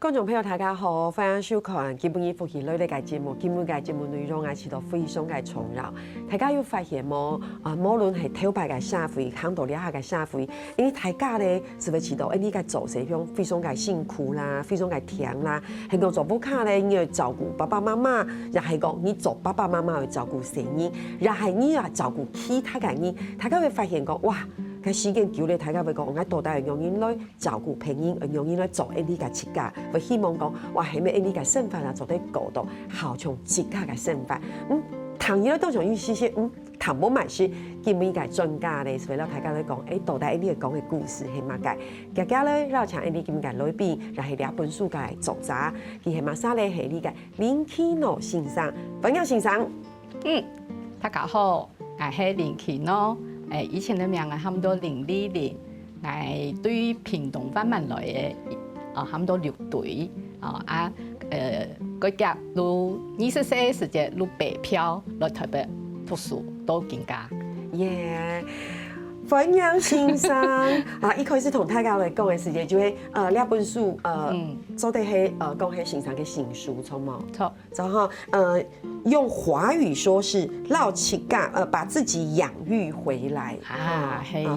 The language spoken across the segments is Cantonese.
观众朋友大家好，欢迎收看基本义福气类的节目。今日的节目内容啊，是到非常的重要。大家有发现无？无论是头摆嘅社会，看到了下嘅社会，因为大家咧是要知道，你嘅做事种非常嘅辛苦啦，非常嘅甜啦。係講做母卡咧，你要照顧爸爸媽媽，又係講你做爸爸媽媽要照顧細兒，又係你要照顧其他嘅人。大家會發現講哇！佢時間久咧，大家會講，我到底用因來照顧朋友，用因來做呢啲嘅設計，會希望講，哇，係咪呢啲嘅身份啊，做得高度，好從設計嘅身份。唐人咧當場要試試，唐冇埋書，見每個專家咧，所以咧大家咧講，到底呢個講嘅故事係乜嘅？大家咧，เรา請呢啲咁嘅來賓，就係兩本書嘅作者，佢係乜嘢咧？係呢個林奇諾先生，歡迎先生。大家好，我係林奇諾。以前的名啊，差唔多林麗玲，我對屏東翻慢來嘅，差唔多6隊，嗰夾路20歲時節路北漂來台北讀書都更加。歡迎先生一開始同大家嚟講嘅時間就係兩本書做的係講係先生嘅新書，錯冇？錯。然後用華語說是老七家把自己養育回來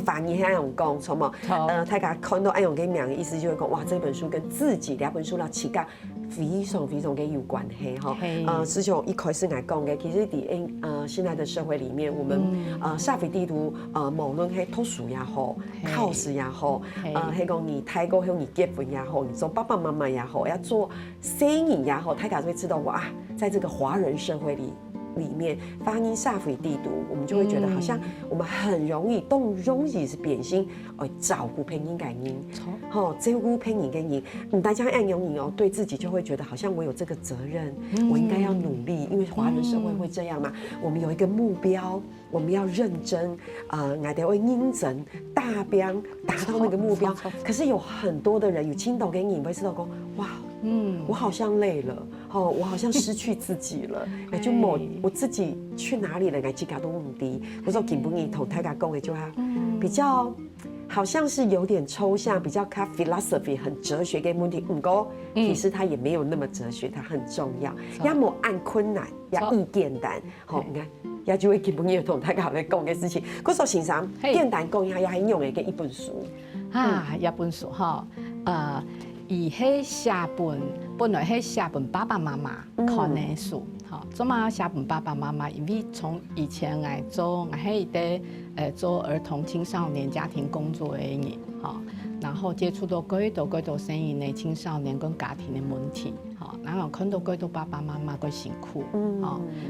翻譯係用講，錯冇？大家看到用嘅名嘅意思就會講，哇！這本書跟自己兩本書老七家非常非常嘅有關係哈。師兄一開始嚟講嘅，其實喺現在的社會裡面，我們社會地圖無論係讀書也好，考試也好，係講你太過向你結婚也好，你做爸爸媽媽也好，要做生意也好，大家就會知道哇，在這個華人社會裡面，翻譯社會地圖，我們就會覺得好像我們很容易是變心，照顧朋友嘅人，照顧朋友嘅人，大家按用你對自己就會覺得好像我有這個責任，我應該要努力，因為華人社會會這樣嘛，我們有一個目標，我們要認真，我哋會認真達標，達到那個目標。可是有很多的人有聽到嘅人會知道講，哇，我好像累了，我好像失去自己了，就我自己去哪裡了？自己都唔知。我說根本同大家講嘅就係比較，好像是有點抽象，比較 philosophy 很哲學嘅問題。不過其實它也沒有那麼哲學，它很重要。要冇按困難，要易簡單。好，你看，也就會根本要同大家嚟講嘅事情。嗰時候先生簡單講一下，也係用嘅一本書一本書哈，伊係寫本來係寫本爸爸媽媽看的書，做嘛寫本爸爸媽媽？因為從以前我係做兒童青少年家庭工作的人，然後接觸到幾多生意的青少年跟家庭的問題，然後看到幾多爸爸媽媽嘅辛苦，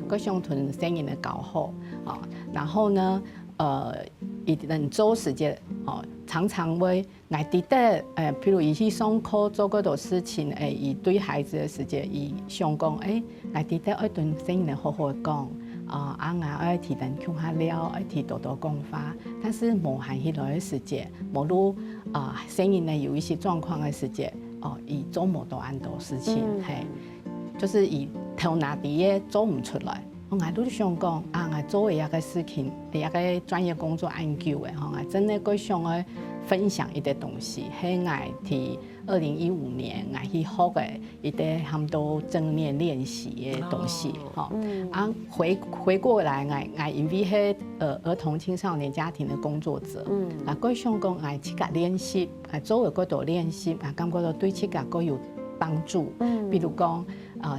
佢想同生意的搞好，然後呢，一人做時間，常常會愛記得，譬如伊去上課做嗰多事情，伊對孩子的時間，伊想講，愛記得愛對生意好好講，愛提人傾下聊，愛提多講法，但是無限起來的時間，無如生意呢有一些狀況的時間，伊做無多安多事情，就是伊頭拿啲嘢做唔出來。我都想講我做一個事情，一個專業工作研究嘅，我真係佢想去分享一啲東西，係我喺2015年我去學嘅一啲差唔多正念練習嘅東西，回過來我因為係兒童青少年家庭嘅工作者，佢想講我自己練習，做嘅嗰度練習，我感覺到對自己個有幫助，比如講。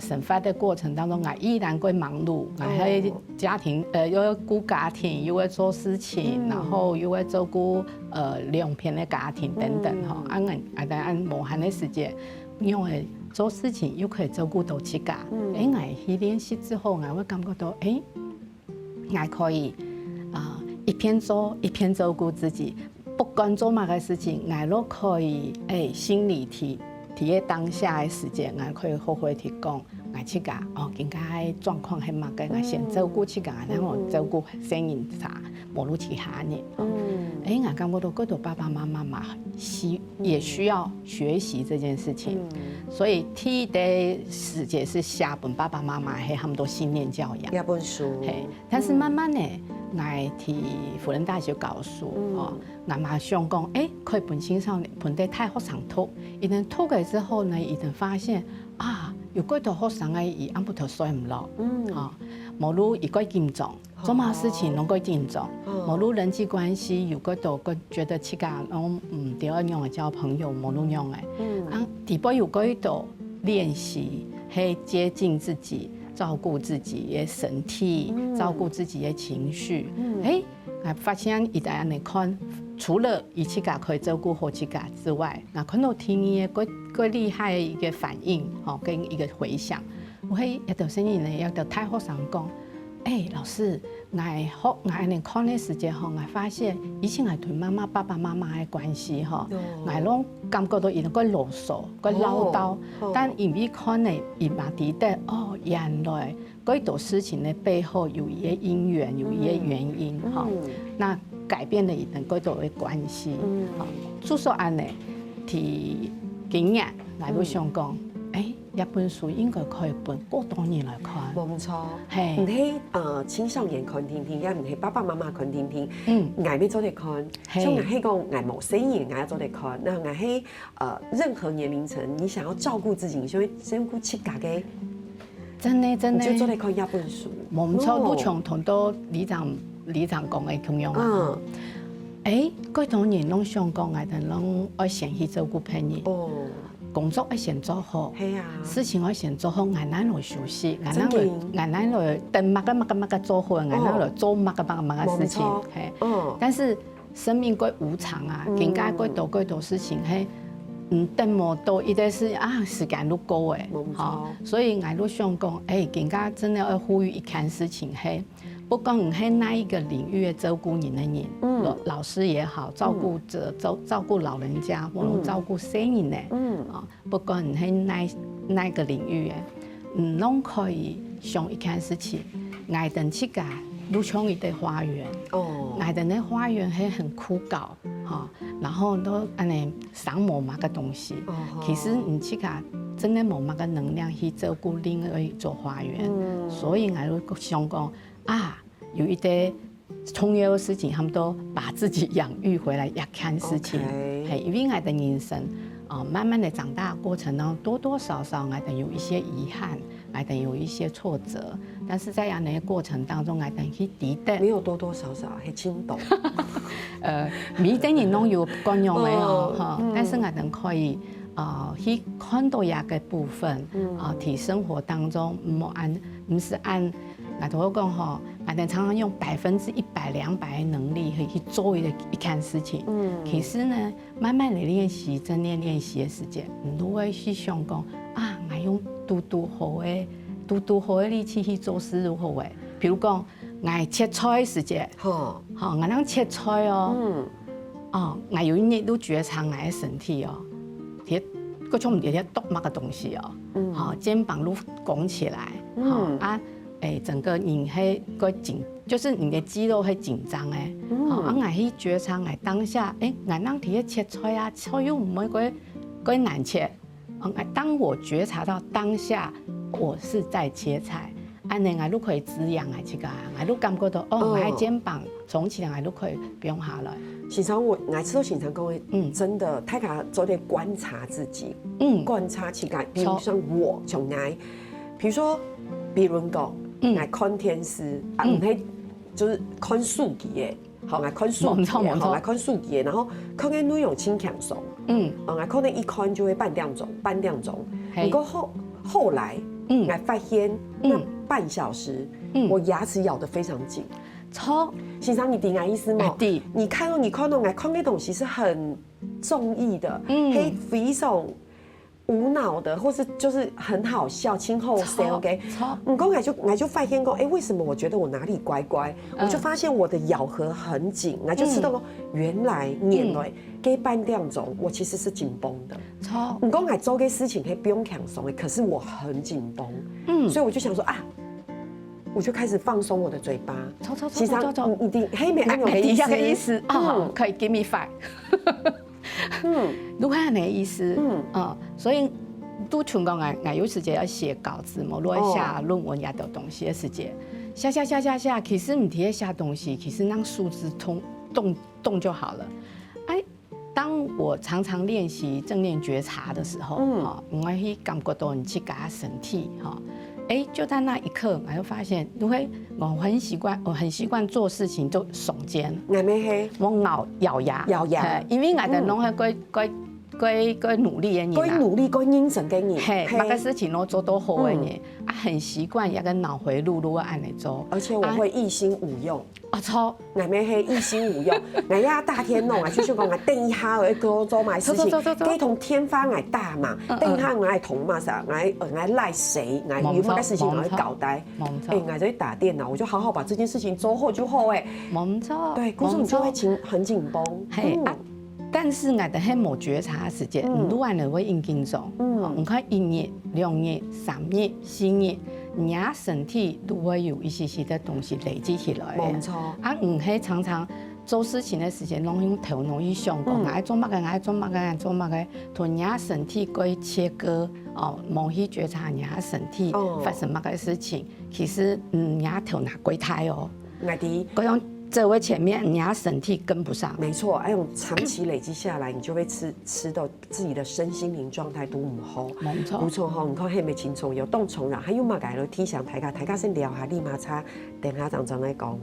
生活的過程當中，我依然會忙碌，我喺家庭又要顧家庭，又要做事情，然後又要照顧兩邊的家庭等等，按無限的時間，因為做事情又可以照顧到自己。我去練習之後，我會感覺到，我可以一邊做一邊照顧自己，不管做乜嘅事情，我都可以心裡喺當下嘅時間，我可以好好地講，我自己應該狀況係乜嘅，我先照顧自己，然後照顧生意啥，無如其他人。我感覺到嗰度爸爸媽媽也需要學習這件事情，所以第一的時間是寫本爸爸媽媽係很多信念教養。一本書。但是慢慢呢，我喺輔仁大學教書，那马上讲，可以本青少年本地太学生读，一旦读嘅之後呢，一旦發現啊，有幾多學生伊按不頭衰唔落，無論一個嚴重，做乜事情攏個嚴重，無論人際關係有幾多個覺得自家攏唔對樣嘅交朋友，無論樣嘅，第步有幾多練習係接近自己。照顧自己的身體，照顧自己的情緒。發現一旦你看，除了伊自家可以照顧好自家之外，那看到天嘅個厲害嘅一個反應，跟一個回響。我係有條聲音呢，有條太學生講，老師，我你看嘅時間我發現以前係對爸爸媽媽嘅關係我攏感覺到伊個囉嗦、個嘮叨，但因為看呢，伊嘛記得原來嗰啲事情嘅背後有一個因緣，有一個原因那改變了伊嗰度嘅關係。之所以呢，提經驗來到想講。一本書應該可以分好多人來看，冇錯，唔係青少年看聽聽，也唔係爸爸媽媽看聽聽，捱要做嚟看，像捱係講捱某些人捱做嚟看，那捱係任何年齡層，你想要照顧自己，你就會照顧自家嘅，真的，你就做嚟看一本書，冇錯，都從同到李長講嘅咁樣啊，嗰種人攏想講捱得攏愛先去照顧朋友。工作要先做好，事情要先做好，眼咱來休息，眼咱來等乜個做好，眼咱來做乜個事情，但是生命過無常啊，更加過多事情等冇到，一定是時間都過誒，所以我都想講，更加真的要呼籲一件事情係。不管你係哪一個領域嘅照顧人的人，老師也好，照顧者照顧老人家，或者照顧生人嘅，不管你係哪一個領域嘅，攏可以想一件事情，愛等自家入鄉伊的花園，愛等嘅花園係很枯槁，然後都安尼賞無乜嘅東西，其實你自家真係無乜嘅能量去照顧另外一座花園，所以我都想講。有一啲重要的事情，他們都把自己養育回來一件事情。因為我的人生慢慢的長大過程當中，多多少少我有一些遺憾，我有一些挫折，但是在那個過程當中，我去抵得。沒有多多少少，係輕動。每個人都有各樣嘅但是我可以去看到一個部分，喺生活當中唔是按。我同我講我哋常常用100%、200嘅能力去做一件事情。其實呢，慢慢嚟練習、正念練習嘅時間，你都會去想講我用嘟好嘅力氣去做事如何誒？譬如講，我切菜嘅時間，我啷切菜我有一日都覺察我嘅身體嗰種唔係篤乜嘅東西肩膀都拱起來，整個人係個緊，就是你的肌肉係緊張嘅。我去覺察我當下，我啷提切菜菜又唔係嗰難切。當我覺察到當下我是在切菜，安尼我都可以滋養自己，我都感覺到我喺肩膀重起來，我都可以不用下來。經常我次都經常講，真的太家做點觀察自己，觀察自己。比如像我從愛，比如說別人講。愛看電視，唔係就是看書記嘅，愛看書記嘅，愛看書記嘅，然後看嘅內容輕輕鬆，愛看的一看就會半點鐘。不過後來，愛發現那半小時，我牙齒咬得非常緊。錯，欣賞你的意思嗎？你看到愛看嘅東西是很綜藝的，係非常無腦的，或是就是很好笑，輕後生 OK。唔講我就發現講，為什麼我覺得我哪裡怪怪？我就發現我的咬合很緊，我就知道說原來給半點鐘，我其實是緊繃的。唔講我做嘅事情係不用輕鬆的，可是我很緊繃。所以我就想說我就開始放鬆我的嘴巴。其實你的黑美安有嘅意思可以 give me five。如果係你嘅意思，所以都全講我有時間要寫稿子，冇落寫論文也有東西嘅時間，寫，其實唔提寫東西，其實讓數字動就好了。当我常常练习正念觉察的时候，我去感觉到你自己身体，就在那一刻，我就发现，我很习惯做事情就耸肩，我咬牙，因为我的拢係該努力嘅人，該認真嘅人，係，每個事情都做到好嘅人，很習慣一個腦回路如果按嚟做，而且我會一心五用。錯，我咪係一心五用，我呀大天弄啊，就是講我等一下我做埋事情，跟同天花我大嘛，等一下我係同嘛啥，我賴誰，我有乜嘅事情我會搞呆，我就打電腦，我就好好把這件事情做好就好誒。冇錯，對，嗰種就會很緊繃。但是我哋喺冇覺察嘅時間，愈來會應緊張。你看1日、2日、3日、4日，你身體都會有一些的東西累積起來。冇錯。唔係常常做事情嘅時間，攏用頭腦去想講，愛做乜嘅，愛做乜嘅，愛做乜嘅，同你身體可以切割，冇去覺察你身體發生乜嘅事情。其實你頭腦鬼胎哦。嗰種。這位前面，人家身體跟不上。沒錯，那種長期累積下來，你就會吃到自己的身心靈狀態都唔好。冇錯，冇錯哈！你看，係咪青蟲有凍蟲啦？還有乜嘢提醒大家先聊下立馬差，等下陣再講。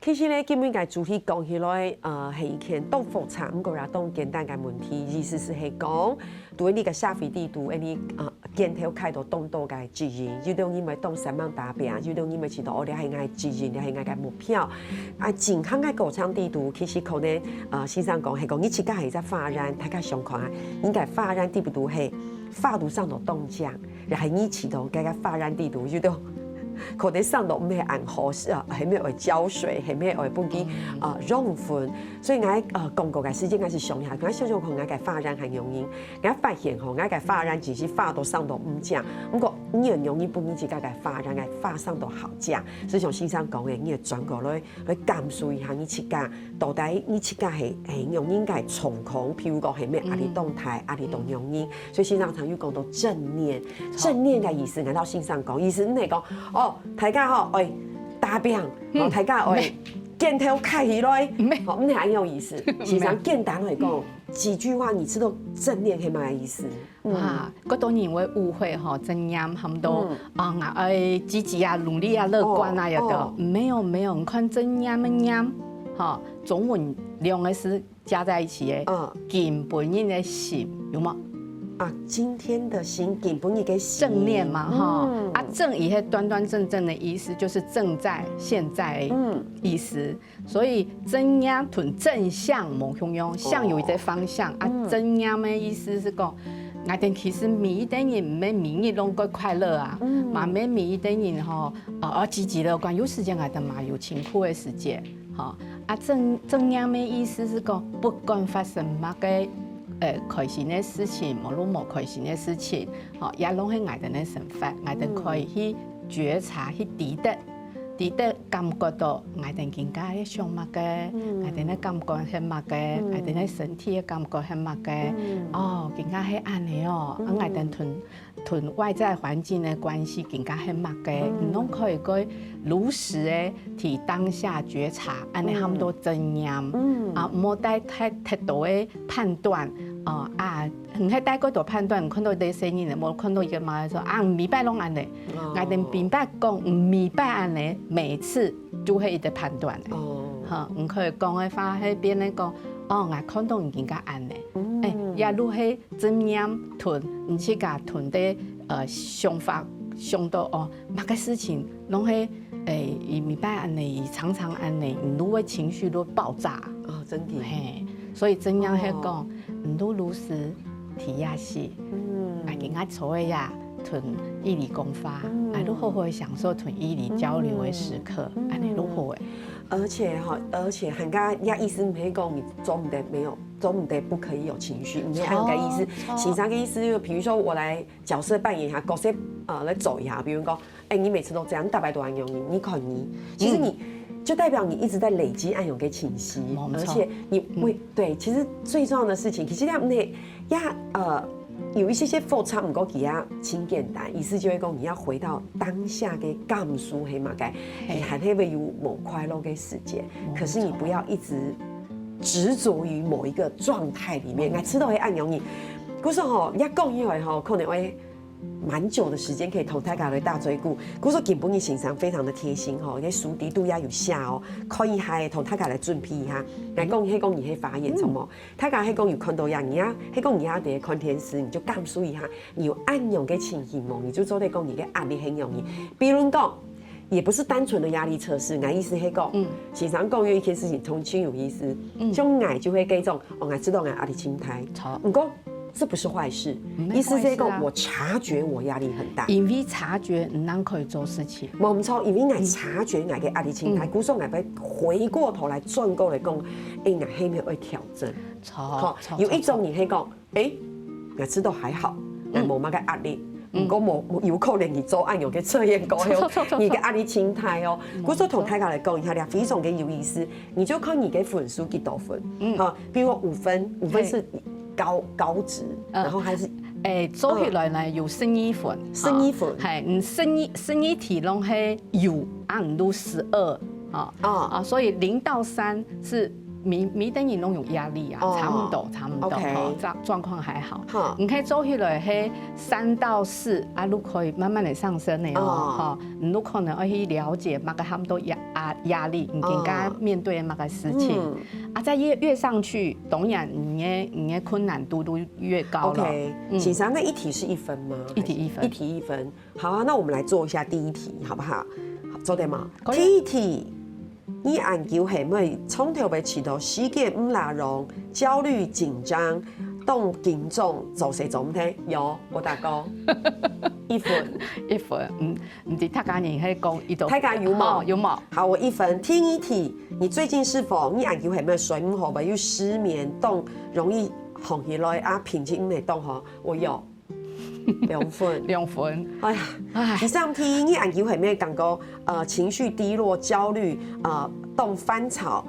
其實咧，基本個主題講起來，係一件都複雜，唔過也都簡單嘅問題。意思是係講，對你個社會地圖，你鏡頭開到當多嘅指引，有啲因為當什麼達標，有啲因為知道我哋係愛指引，係愛嘅目標。健康嘅歌唱地圖，其實可能先生講係講，你自己係在發展，大家想看，應該發展地圖係法度上的動向，然後你知道嘅發展地圖，有啲。可能上到咩暗河係咩會澆水，係咩會不記養分，所以我講過嘅時間我是上下，我想象我嘅發展很容易，我發現我嘅發展只是發到上到唔正，不過你很容易不你自己嘅發展嘅發上到好正，所以像先生講嘅，你要轉過來去感受一下你自己，到底你自己係容易嘅狀況，譬如講係咩壓力動態、壓力動容易，所以先生常要講到正念，正念嘅意思，我到先生講，意思你係講大家打拼，大家鏡頭開起來，唔係很有意思。其實簡單嚟講，幾句話你知道正念係乜意思？嗰當然會誤會正念含到積極啊、努力啊、樂觀啊，有的沒有，你看正念嘅念，中文兩個字加在一起嘅，根本嘅心有冇？今天的心根本一個正念嘛，正也是端端正正的意思，就是正在現在意思。所以正念同正向冇相用，向有一個方向。正念的意思是講，我哋其實每一個人唔係每日都過快樂啊，嘛每一個人積極樂觀，有時間我哋嘛有辛苦的時間，正念的意思是講，不管發生乜嘅。開心的事情，無論冇開心的事情，也攏係我哋嘅想法，我哋可以去覺察，去抵得感覺到我哋更加嘅想乜嘅，我哋嘅感覺係乜嘅，我哋嘅身體嘅感覺係乜嘅，更加係安尼哦，我哋同外在環境嘅關係更加係乜嘅，你攏可以去如實嘅替當下覺察，安尼含到正念，冇帶太多嘅判斷。唔係帶嗰度判斷，唔看到啲聲音，冇看到一個媽說唔明白攏安尼，我哋明白講唔明白安尼，每次就係一個判斷嘅，唔可以講嘅話喺邊咧講，我看到唔更加安尼，也如係正念同唔似個同啲想法想到乜個事情攏係明白安尼，常常安尼，如果情緒都爆炸，真嘅，所以正念係講。唔都如實提下是，更加錯嘅呀，同異理共發，都好好享受同異理交流嘅時刻，安尼都好誒。而且人家意思唔係講你做唔得不可以有情緒，唔係按個意思。先生嘅意思就，譬如說我來角色扮演下角色，來做一下，比如講，你每次都这样，你大白多暗用你看你，其实你就代表你一直在累积暗涌给清晰，而且你会对，其实最重要的事情，其实有一些复杂，不过其他很简单，意思就会讲你要回到当下的感受，嘿嘛该，你还会有某快乐的时间，可是你不要一直执着于某一个状态里面，吃到会暗涌你。我说吼，一讲以后吼，可能会蛮久的时间可以同大家来大追顾。我说基本你形象非常的贴心吼，你书底都要有下哦，可以还同大家来准备一下。来讲，迄讲你去发言什么？大家迄讲有看到呀，你啊，迄讲你啊的看电视，你就感受一下，你有暗涌的情形哦，你就做在讲你的压力很容易。比如讲。也不是单纯的压力测试，俺意思是讲，经常讲有一件事情重新有意思，就俺就会给种，俺知道俺压力心态，不过这不是坏事，意思是讲我察觉我压力很大，因为察觉咱可以做事情，冇错，因为俺察觉俺的压力心态，故说俺会回过头来转过来讲，俺后面会调整，好，有一种你会讲，俺知道还好，俺冇乜嘅压力。唔过有可能你做按有个测验过后，你嘅压力心态哦。我说同大家来讲一下，非常嘅有意思。你就看你嘅分数几多分，好，比如说5分是高值，然后还是做起来呢有12分，系，12题拢系有按都12所以0到3是。米等于拢有压力啊，差不多，状况还好。你可以做起来，嘿，3到4啊，都可以慢慢的上升的哦，你都可能要去了解那个他们都压力，你更加面对那个事情啊，再越上去，当然你的困难度都越高了。OK， 其实那一题是1分吗？一题1分。好啊，那我们来做一下第1题，好不好？做对吗？第1题。你研究係咪從頭被起到時間唔拉容，焦慮緊張，動緊張，做事做唔聽？有，我大哥1分，唔知他家人喺講一度，他家有冇？有冇？好，我1分。第2題，你最近是否你研究係咪睡唔好，咪要失眠，動容易紅起來啊，平靜唔嚟動嗬？我有。2分。哎呀，第3題，你研究係咩感覺？情緒低落、焦慮，動翻炒，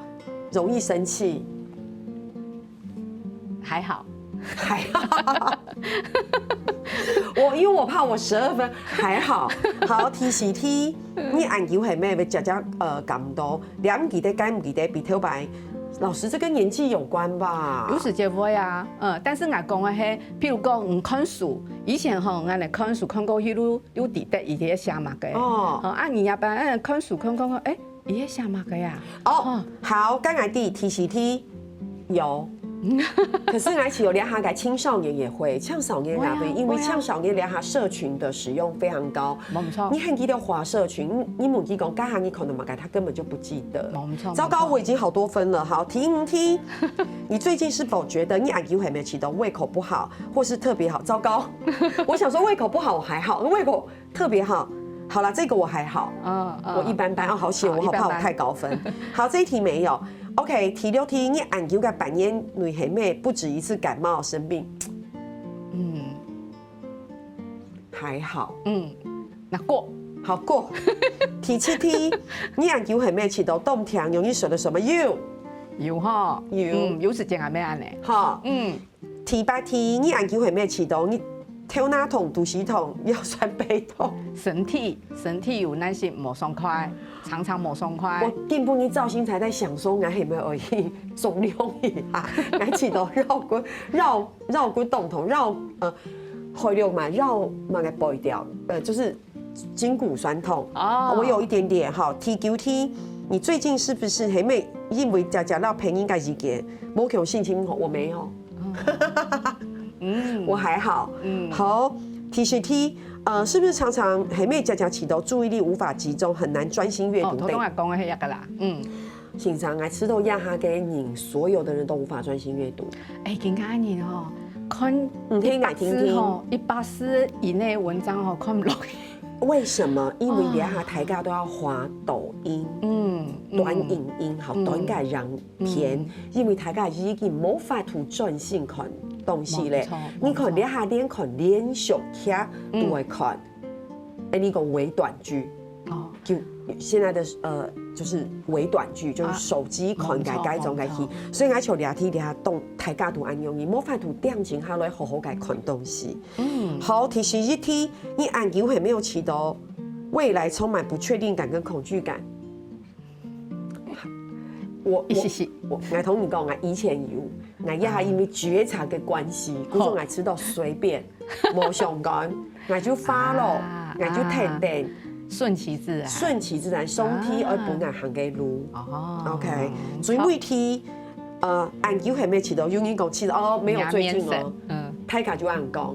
容易生氣。還好。因為我怕我12分，還好。好，第4題，你研究係咩？會食感到，你唔記得，該唔記得，比頭白。老師，這跟年紀有關吧？有時就會啊，但是我講的係，譬如講唔看書，以前吼我嚟看書看過迄路有滴得伊啲寫嘛嘅，你要不然看書看，伊啲寫嘛嘅呀？好，剛才第4題有。可是而且有兩下嘅青少年也會，青少年也會，因為青少年兩下社群的使用非常高。冇錯。你很記得滑社群，你母雞講，剛才你可能嘛改，他根本就不記得。冇錯。糟糕，我已經好多分了。好，第5題，你最近是否覺得你研究還沒起到胃口不好，或是特別好？糟糕，我想說胃口不好我還好，胃口特別好。好啦，這個我還好，我一般般。好險，我好怕我太高分。好，這一題沒有。OK， 第6題，你研究嘅半年內係咩？不止一次感冒生病。還好。那過。好過。第7題，你研究係咩？起到動聽，容易說的什麼？有哈。有時間係咩安尼？好。第8題，你研究係咩？起到你頭腦痛、肚臍痛、腰酸背痛。身體有那些冇爽快。常常冇爽快。我根本一造型才在想說，我係咪而已重量一下，我起到繞骨動痛，回流嘛，繞嘛個背掉，就是筋骨酸痛。我有一點點。好，第9題，你最近是不是係咪因為食到便宜嘅事件，冇強心情好？我沒有。我還好。好，第10題。是不是常常係咩食起到注意力無法集中，很難專心閱讀？頭先我講嘅係一個啦。經常愛吃到壓下嘅人，所有的人都無法專心閱讀。更加人哦，看100字以內文章哦，看唔落去。為什麼？因為兩下大家都要滑抖音，短影音，好短嘅影片，因為大家已經冇法度專心看東西咧。你看兩下連看連續劇都會看，你讲微短剧，哦，就现在的就是微短剧，就是手机看改种改去，所以我像聊天聊动大家都安用，你冇法度定静下来好好改看东西。好，提示一题，你研究还没有起到未来充满不确定感跟恐惧感。我同你讲，我以前有，我也係因為覺察嘅關係，嗰種我知道隨便，冇相干，我就follow，我就聽定，順其自然，順其自然，上天而本我行嘅路。OK， 最尾題，研究係咩起到？有人講起到沒有最近哦，大家就按講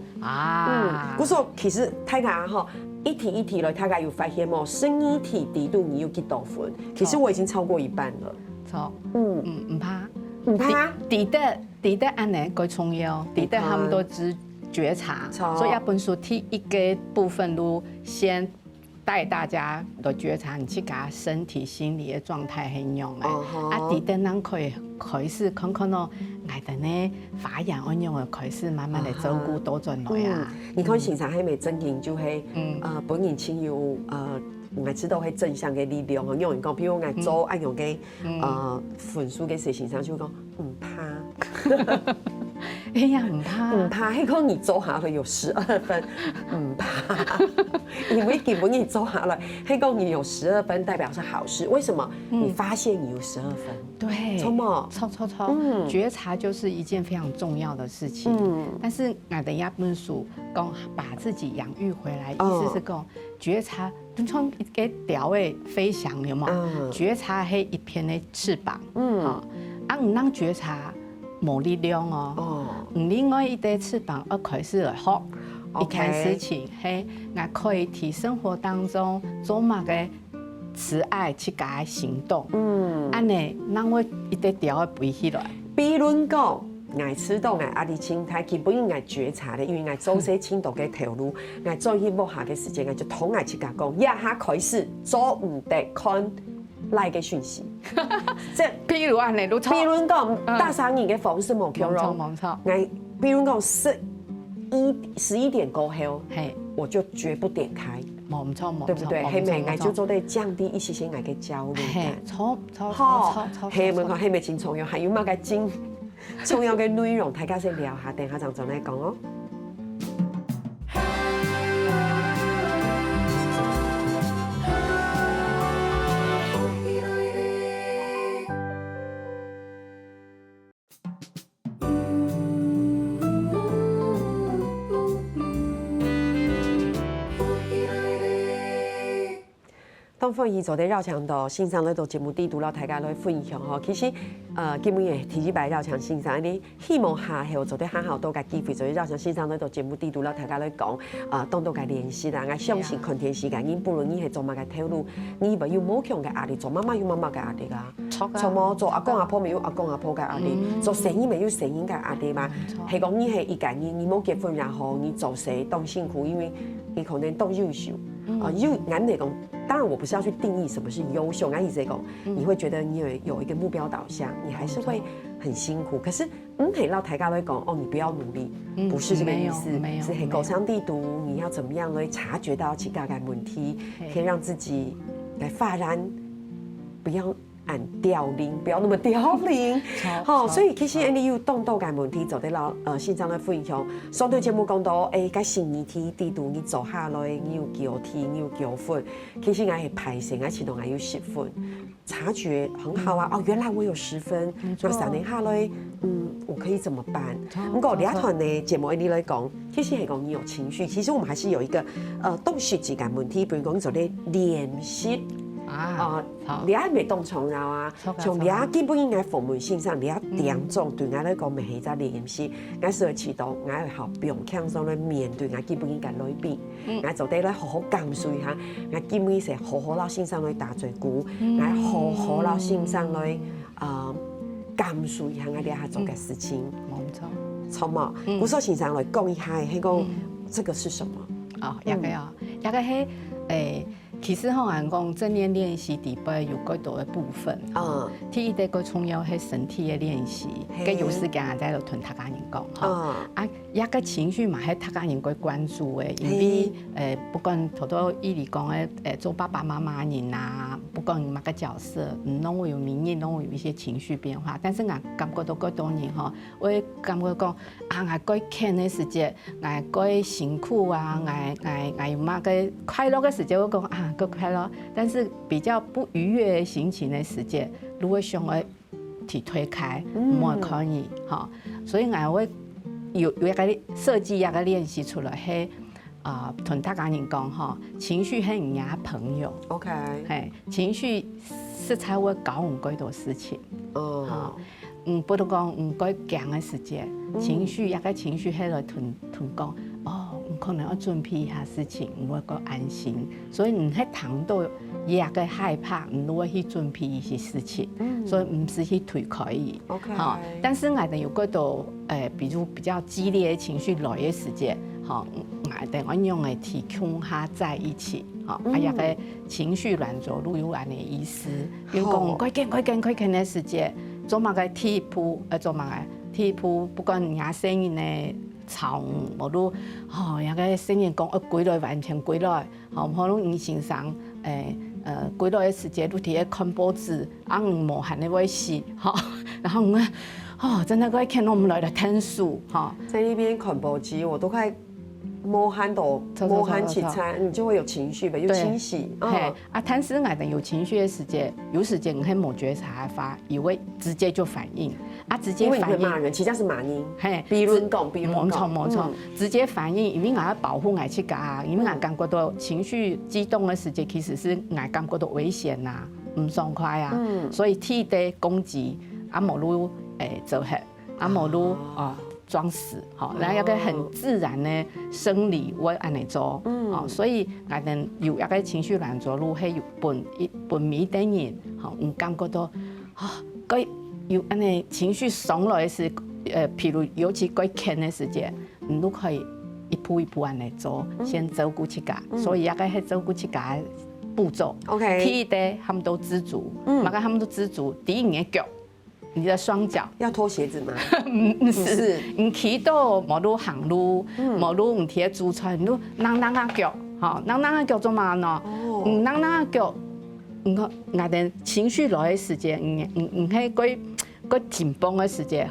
嗰時候其實大家哈。一題一題來，大家有發現冇？生一題低度你有幾多分？其實我已經超過一半了。錯，唔怕，低得安尼最重要，低得他們都知覺察，所以一本書第一個部分都先帶大家來覺察你自己身體、心理的狀態係樣嘅。低得咱可以開始看到愛的呢發揚安樣嘅開始，慢慢嚟照顧多進來啊。你看現場係咪真型就係本人親有我知道係正向嘅力量，有人講，譬如我做按用嘅分數嘅事情上，就講唔怕。哎呀，唔怕，唔怕，係講你做下來有12分，唔怕，因為基本你做下來，係講你有12分，代表是好事。為什麼？你發現你有12分，對，超嘛，超，覺察就是一件非常重要的事情。但是我的一本書講把自己養育回來，意思是講覺察，就像一個鳥嘅飛翔，有冇？覺察係一片嘅翅膀，唔能覺察。冇力量哦，另外一對翅膀而開始來學一件事情，係我可以喺生活當中做乜嘅慈愛去改行動，安尼讓我一對條背起來。比如講，我知道我壓力心態，基本我覺察的，因為我做些輕度嘅投入，我做一幕下嘅時間，我就同我去講，一下開始做唔得看。來嘅訊息，即係譬如話你都錯，比如講大三年嘅方式冇強咯，我比如講11點過後，我就絕不點開，冇錯，對不對？係咪？我就做得降低一些些我嘅焦慮感，係咪？係咪真重要？還有乜嘅真重要嘅內容，大家先聊下，等下再嚟講哦。東方兒做啲繞牆度，線上呢度節目啲讀了大家來分享嗬。其實基本嘅提起擺繞牆線上啲希望下後做啲很好多嘅機會，做啲繞牆線上呢度節目啲讀了大家來講當到嘅聯繫啦。我相信看電視嘅人不論你係做乜嘅透露，你唔要冇強嘅壓力，做媽媽有媽媽嘅壓力啊，錯冇做阿公阿婆咪有阿公阿婆嘅壓力，做生意咪有生意嘅壓力嘛。係講你係一個人，你冇結婚然後你做誰都辛苦，因為你可能都優秀眼嚟講。當然，我不是要去定義什麼是優秀。按你這個，你會覺得你有一個目標導向，你還是會很辛苦。可是，可以讓大家來講，哦，你不要努力，不是這個意思，是很高腔地讀，你要怎麼樣來察覺到其他嘅問題，可以讓自己來發展，不要凋零，不要那麼凋零。好，所以其實你有動到嘅問題，做得到線上嘅分享。上台節目講到，個新議題地圖你做下來，你有9題，你有9分。其實我係排成，我啟動我有10分，察覺很好啊。哦，原來我有10分，那3年下來，我可以怎麼辦？不過另一團嘅節目你來講，其實係講你有情緒。其實我們還是有一個動學質感問題，比如講做啲練習。你係咪當重要啊？從你基本應該服務性上，你點種對我來講咪係一個練習。我是會啟動，我係好不用輕鬆來面對我基本應該改變。我做得咧好好感受一下，我基本是好好攞先生來打嘴鼓，我好好攞先生來感受一下我哋下做嘅事情。冇錯，錯嘛。古所先生來講一下，係講這個是什麼？一個係其实吼，俺讲正念练习底边有几多的部分。第一个重要是身体的练习，跟有时间在度同他家人讲哈。一个情绪嘛，系他家人去关注的，因为不管头头伊里讲的做爸爸妈妈人啊，不管哪个角色，拢会有明显，拢会有一些情绪变化。但是俺感觉到嗰多年吼，我会感觉讲俺过欠的时间，俺过辛苦啊，俺有嘛个快乐的时间，我讲够快乐。但是比较不愉悦的心情的时间，如果想要去推开，我可以哈。所以俺会有一个设计一个练习出来，係同大家人講哈，情緒係人家朋友。OK， 情緒是才會搞唔幾多事情。不如講唔該強嘅時間，情緒一個情緒係來同講。可能要準備一下事情，唔會個安心，所以唔喺談到也個害怕，唔會去準備一些事情，所以唔是去推開伊。OK， 但是我哋有嗰度比如比較激烈的情緒來嘅時間，我哋我用嚟提供下在一起，一個情緒亂走路有安嘅意思，比如講快緊嘅時間，做乜個踢鋪，做乜個踢鋪，不管人家聲音咧。吵，無如有個聲音講歸來完全歸來，可能你身上歸來嘅時間，你喺看報紙，無限嘅威脅，然後真係可以看到我們來的天數，在那邊看報紙，我都快摸hand到摸hand起餐，你就會有情緒呗，有清洗。但是我哋有情緒嘅時間，有時間係冇覺察法，以為直接就反應。直接反應，罵人，其實是罵你。比如講，冇錯，直接反應，因為我要保護我自己，因為我感覺到情緒激動的時間，其實是我感覺到危險啊，唔爽快啊，所以替代攻擊，無如做黑，無如裝死，然後一個很自然的生理會安尼做，所以我哋有一個情緒亂走路係有本迷的人，唔感覺到有安尼情緒上來的時，譬如尤其過欠的時間，你都可以一步一步安尼做，先照顧自己，所以一個係照顧自己的步驟。OK， 第一個他們都知足，他們都知足。第一，你的腳，你的雙腳要脫鞋子嗎？唔是，你企到無路行路，無路唔貼竹床，你都啷個腳，啷個腳做嘛呢？啷個腳，我哋情緒來的時間，唔係個緊繃的時間，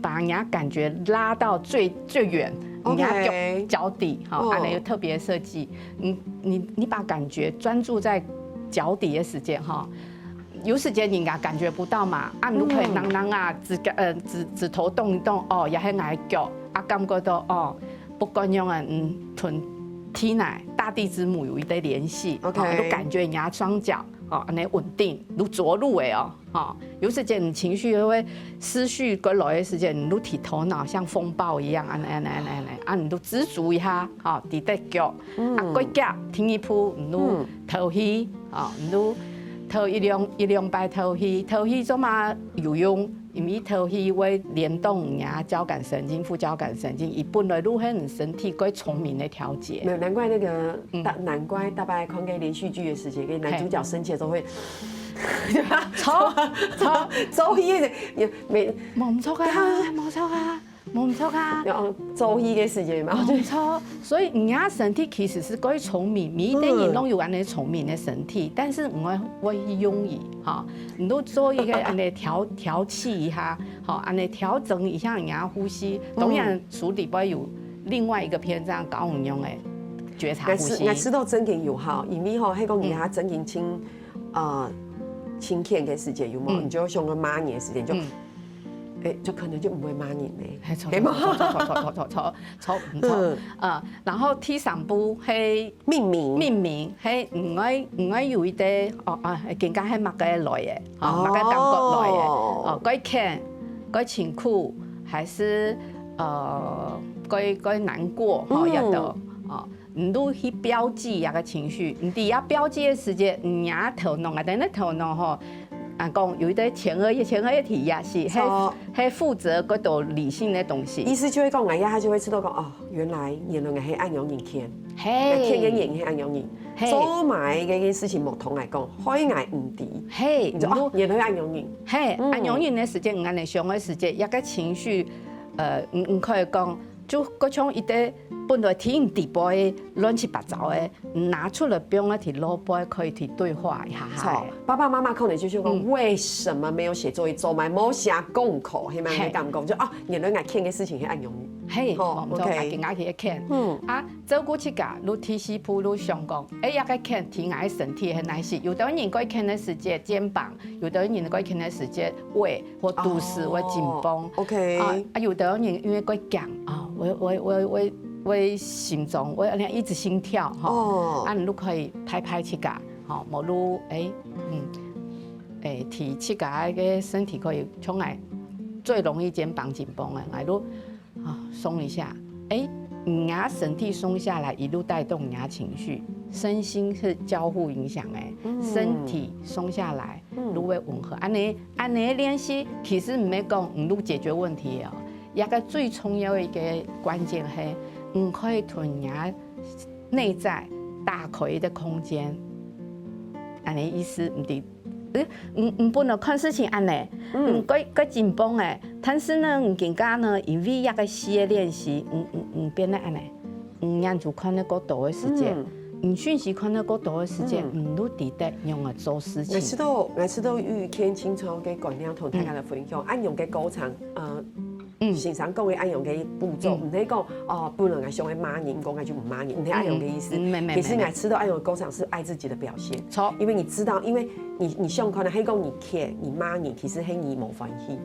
把人家感覺拉到最遠，人家腳底，安尼有特別設計。你把感覺專注在腳底的時間，有時間人家感覺不到嘛，你可以指頭動一動，也係我腳，感覺到不管用啊，同體內大地之母有一個聯繫，都感覺人家雙腳。安尼穩定，如着陸的有時間你情緒會思緒過來的時間，你都提頭腦像風暴一樣，你都知足一下，抵得腳，過腳聽一鋪，你都透氣，你都透一兩擺透氣做嘛有用，因為透氣會聯動人家交感神經、副交感神經，伊本來都係你身體過聰明的調節。難怪那個難怪大白看個連續劇的時間，跟男主角生氣的時候會，錯，周一沒冇錯啊。冇錯啊！周一嘅時間嘛，冇錯。所以人家身體其實是可以聰明，每一個人都有安尼聰明的身體，但是我用意你都做一個安尼調氣一下，安尼調整一下人家呼吸。當然書裡邊有另外一個篇章教我們用的覺察呼吸。我知道真勁有效，因為迄個人家真勁輕欠嘅時間有冇？你就像個罵你嘅時間就。就可能就唔會罵人咧，錯，唔錯。然後第三步係命名係唔愛有一啲更加係乜嘅來嘅，乜嘅感覺來嘅，該欠該辛苦，還是該難過，一度你都去標記一個情緒，你第一標記嘅時間，人家頭腦啊，但係頭腦讲有啲前额叶体也是，系负责嗰度理性的东西。意思就会讲，哎呀，他就会知道讲哦，原来言论系按用人看，嘿，看跟言系按用人。做埋嘅件事情冇同嚟講，開眼唔啲，嘿，你就哦，原來按用人，嘿，按用人嘅時間，按你上嘅時間，一個情緒，唔可以講，就嗰種一啲本來天地波嘅亂七八糟嘅，拿出嚟變一條蘿蔔可以去對話一下。錯，爸爸媽媽可能就講，為什麼沒有寫作業做埋冇寫功課，係咪你咁講？就哦，原來愛看嘅事情係按用人。嘿，冇錯，我見下佢一看，啊，照顧自家，如提示鋪如上講，一個看體外身體係哪些？有的人可以看的時間肩膀，有的人可以看的時間胃或肚臍或緊繃。OK，啊，有的人因為佢講啊，我心臟，我一直心跳，啊，你都可以拍自家，冇如提自家嘅身體可以從來最容易肩膀緊繃嘅，例如。鬆一下，你牙身體鬆下來，一路帶動你牙情緒，身心是交互影響身體鬆下來，如會吻合。按你練習，其實唔係講唔路解決問題哦。一個最重要一個關鍵係，唔可以吞牙內在大開的空間。按你意思唔對。不能看事情安尼，佢緊繃誒，但是呢，更加呢，因為一個細嘅練習，變得安尼，讓住看得過多嘅時間，訊息看得過多嘅時間，都值得用嚟做事情。我知道預見清楚嘅觀念同大家嚟分享，按用嘅過程，時常講嘅按用嘅步驟，唔係講哦，不能係上嘅罵人，講嘅就唔罵人，唔係按用嘅意思。其實我知道按用嘅過程是愛自己的表現，因為你知道，因為你上可能係講你客，你罵人，其實係你冇歡喜，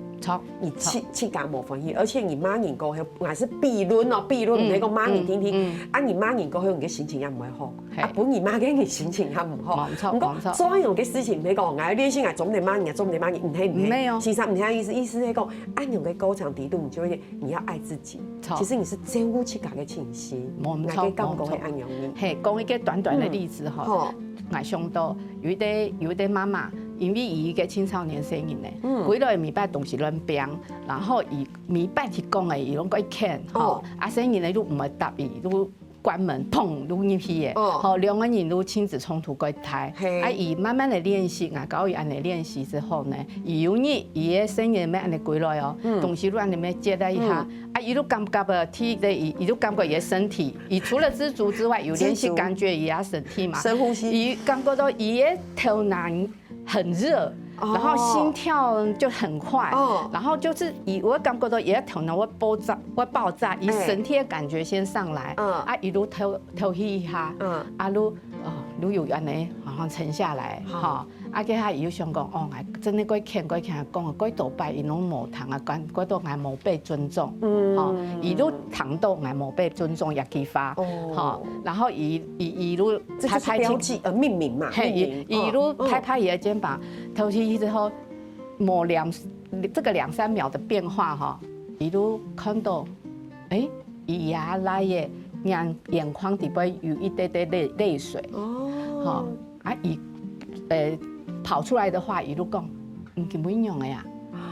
你氣感冇歡喜，而且你罵人過後，還是辯論哦，辯論唔係講罵人聽聽，啊你罵人過後，你嘅心情也唔會好，啊本而罵嘅你心情也唔好，唔講做按用嘅事情唔係講，我練習係總嚟罵人，總嚟罵人，唔係，其實唔係意思係講按用嘅過程底度。就是你要愛自己，其實你是照顧自己嘅情緒，我嘅感覺係按用你。係講一個短短的例子哈，我想到有啲媽媽，因為伊個青少年生人咧，幾來禮拜東西亂變，然後伊禮拜提供嘅伊攏個看，啊生人咧都唔係答伊都。關門，砰，擼入去嘅，好兩個人都親子衝突過台，啊，伊慢慢的練習，啊，搞伊安尼練習之後呢，伊有日伊嘅聲音咩安尼過來哦，東西都安尼咩接待一下，啊，伊都感覺啊，體的伊都感覺伊嘅身體，伊除了知足之外，有練習感覺伊嘅身體嘛，深呼吸，伊感覺到伊嘅頭腦很熱。然後心跳就很快，然後就是我感覺到也頭腦會爆炸，以身體的感覺先上來，啊一路透氣一下，啊路有安尼好像沉下來，哈，啊佢下又想講，哦，真係佢看講啊，佢多擺伊攏無通啊，佢都係冇被尊重，哈，伊都談到係冇被尊重也激發，哈，然後伊路拍拍標記命名嘛，伊路拍伊的肩膀。透氣之後，這個2-3秒的變化哈，伊都看到，伊牙來嘅眼眶底部有一點點淚水，哦，啊伊跑出來的話，伊都講唔見乜用嘅呀，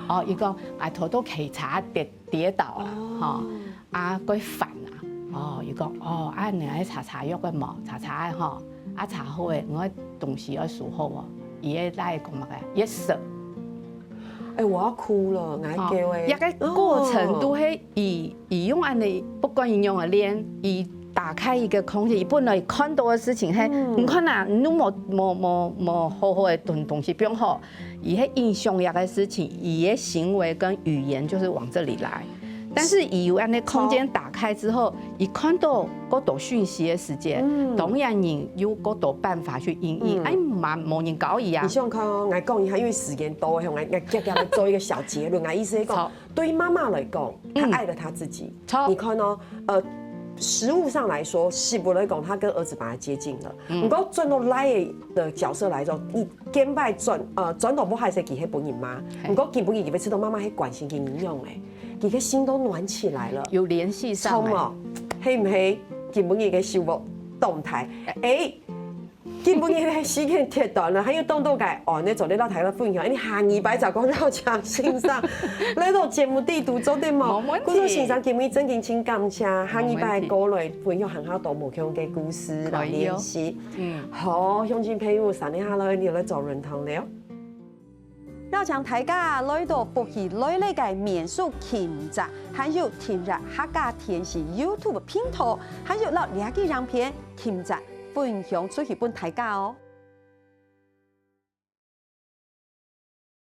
哦，伊講頭都騎叉跌倒啦，哈，啊佢煩啊，哦，伊講哦，啊你喺搽藥嘅冇，搽嘅嗬，啊搽好嘅，我東西要數好喎。也來講乜嘅，也sợ。我要哭了，我叫誒。一個過程都係以用安尼，不管應用嘅練，以打開一個空間，伊本來看到嘅事情係，你看啊，你都冇好好嘅東西變好，伊係影響一個事情，伊嘅行為跟語言就是往這裡來。但是以安尼空間打開之後，伊看到嗰度訊息嘅時間，當然人有嗰度辦法去應應，冇人搞伊啊。你想看哦，我講一下，因為時間多，我夾夾做一個小結論。我意思係講，對於媽媽來講，她愛了她自己。你看哦，實物上來說，是不來講，她跟兒子把他接近了。如果轉到來的角色來講，你肩拜轉到不還是佢係本人媽。如果佢本人佢會知道媽媽係關心佢營養誒。佢嘅心都暖起來了，有聯繫上來，係唔係？佢本嘢嘅生活動態，基本嘅時間貼斷啦，還有當到嘅按呢做呢，大家分享，因為下禮拜就講繞牆先生來到節目地度做啲冇，嗰個先生今日真嘅請感謝，下禮拜過來分享很多無窮嘅故事來練習。好，鄉親朋友，三年下來你來做論壇了。繞牆大家來到福氣來呢嘅民俗慶祝，還有聽日客家電視 YouTube 頻道，還有落兩個影片慶祝分享出去俾大家哦。